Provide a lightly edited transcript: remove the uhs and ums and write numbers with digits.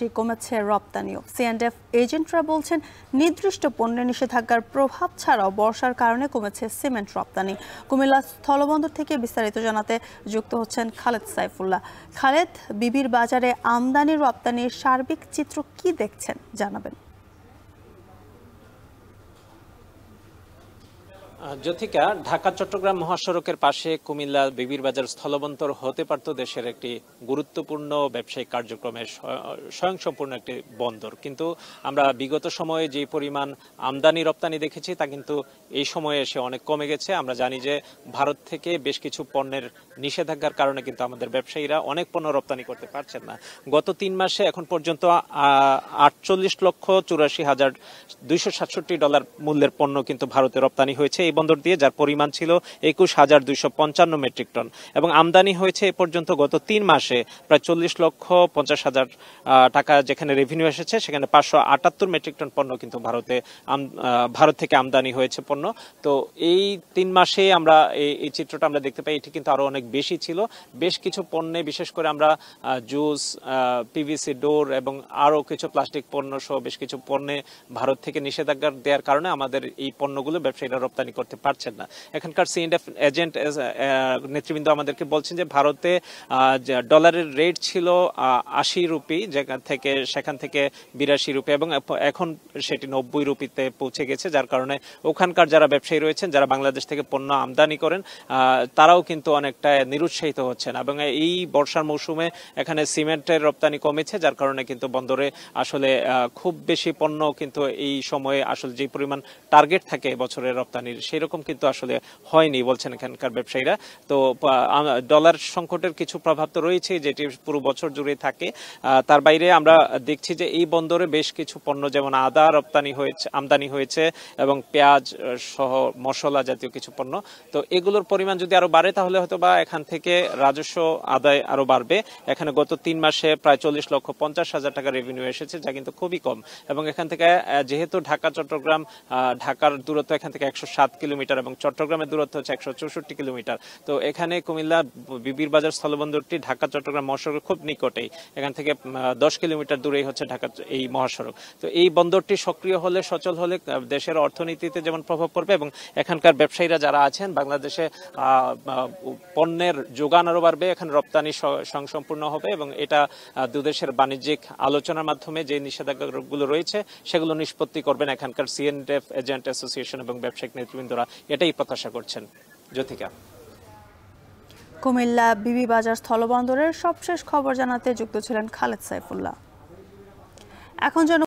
পাশাপাশি কমেছে রপ্তানিও। সিএন্ডএফ এজেন্টরা বলছেন নির্দিষ্ট পণ্যের নিষেধাজ্ঞার প্রভাব ছাড়াও বর্ষার কারণে কমেছে সিমেন্ট রপ্তানি। কুমিল্লা স্থলবন্দর থেকে বিস্তারিত জানাতে যুক্ত হচ্ছেন খালেদ সাইফুল্লাহ। খালেদ, বিবির বাজারে আমদানি রপ্তানির সার্বিক চিত্র কি দেখছেন জানাবেন। জ্যোতিকা, ঢাকা চট্টগ্রাম মহাসড়কের পাশে কুমিল্লা বিবির বাজার স্থলবন্দর হতে পারত দেশের একটি গুরুত্বপূর্ণ ব্যবসায়িক কার্যক্রমের স্বয়ংসম্পূর্ণ একটি বন্দর, কিন্তু আমরা বিগত সময়ে যে পরিমাণ আমদানি রপ্তানি দেখেছি তা কিন্তু এই সময়ে এসে অনেক কমে গেছে। আমরা জানি যে ভারত থেকে বেশ কিছু পণ্যের নিষেধাজ্ঞার কারণে কিন্তু আমাদের ব্যবসায়ীরা অনেক পণ্য রপ্তানি করতে পারছেন না। গত 3 মাসে এখন পর্যন্ত 48,84,267 মূল্যের পণ্য কিন্তু ভারতে রপ্তানি হয়েছে এই বন্দর দিয়ে, যার পরিমাণ ছিল 21,255 মেট্রিক টন, এবং আমদানি হয়েছে এ পর্যন্ত গত 3 মাসে প্রায় 40,50,000 টাকা। যেখানে রেভিনিউ এসেছে সেখানে 578 মেট্রিক টন পণ্য কিন্তু ভারত থেকে আমদানি হয়েছে পণ্য। তো এই 3 মাসে আমরা এই চিত্রটা আমরা দেখতে পাই, এটি কিন্তু আরো অনেক বেশি ছিল। বেশ কিছু পণ্যে, বিশেষ করে আমরা জুস, পিভিসি ডোর এবং আরো কিছু প্লাস্টিক পণ্য সহ বেশ কিছু পণ্যে ভারত থেকে নিষেধাজ্ঞা দেওয়ার কারণে আমাদের এই পণ্যগুলো ব্যবসায়ীরা রপ্তানি করতে পারছেন না। এখানকার সিএন্ডএফ এজেন্ট নেতৃবৃন্দ আমাদেরকে বলছেন যে ভারতে ডলারের রেট ছিল 80 রুপি, সেখান থেকে 82 রুপি, এবং এখন সেটি 90 রুপিতে পৌঁছে গেছে, যার কারণে ওখানকার যারা ব্যবসায়ী রয়েছেন, যারা বাংলাদেশ থেকে পণ্য আমদানি করেন, তারাও কিন্তু অনেকটা নিরুৎসাহিত হচ্ছেন। এবং এই বর্ষার মৌসুমে এখানে সিমেন্টের রপ্তানি কমেছে, যার কারণে কিন্তু বন্দরে আসলে খুব বেশি পণ্য কিন্তু এই সময়ে আসলে যে পরিমাণ টার্গেট থাকে বছরের রপ্তানির সেরকম কিন্তু আসলে হয়নি বলছেন এখানকার ব্যবসায়ীরা। তো ডলার সংকটের কিছু প্রভাব তো রয়েছে, যেটি পুরো বছর জুড়ে থাকে। তার বাইরে আমরা দেখছি যে এই বন্দরে বেশ কিছু পণ্য, যেমন আদা আমদানি হয়েছে এবং পেঁয়াজ সহ মশলা জাতীয় কিছু পণ্য। তো এগুলোর পরিমাণ যদি আরো বাড়ে তাহলে হয়তো বা এখান থেকে রাজস্ব আদায় আরো বাড়বে। এখানে গত 3 মাসে প্রায় 40,50,000 টাকা রেভিনিউ এসেছে, যা কিন্তু খুবই কম। এবং এখান থেকে যেহেতু ঢাকার দূরত্ব এখান থেকে 107 কিলোমিটার এবং চট্টগ্রামের দূরত্ব হচ্ছে 164 কিলোমিটার। তো এখানে কুমিল্লা বিবির বাজার স্থলবন্দরটি ঢাকা চট্টগ্রাম মহাসড়কের খুব নিকটেই, এখান থেকে 10 কিলোমিটার দূরেই হচ্ছে ঢাকা এই মহাসড়ক। তো এই বন্দরটি সক্রিয় হলে, সচল হলে দেশের অর্থনীতিতে যেমন প্রভাব পড়বে এবং এখানকার ব্যবসায়ীরা যারা আছেন বাংলাদেশে পণ্যের যোগান আরো বাড়বে, এখানে রপ্তানি স্বয়ংসম্পূর্ণ হবে, এবং এটা দুদেশের বাণিজ্যিক আলোচনার মাধ্যমে যে নিষেধাজ্ঞাগুলো রয়েছে সেগুলো নিষ্পত্তি করবেন এখানকার সিএন্ডএফ এজেন্ট অ্যাসোসিয়েশন এবং ব্যবসায়িক নেতৃবৃন্দরা এটাই প্রত্যাশা করছেন। জ্যোতিকা, কুমিল্লা বিবি বাজার স্থলবন্দরের সবশেষ খবর জানাতে যুক্ত ছিলেন খালেদ সাইফুল্লাহ। এখন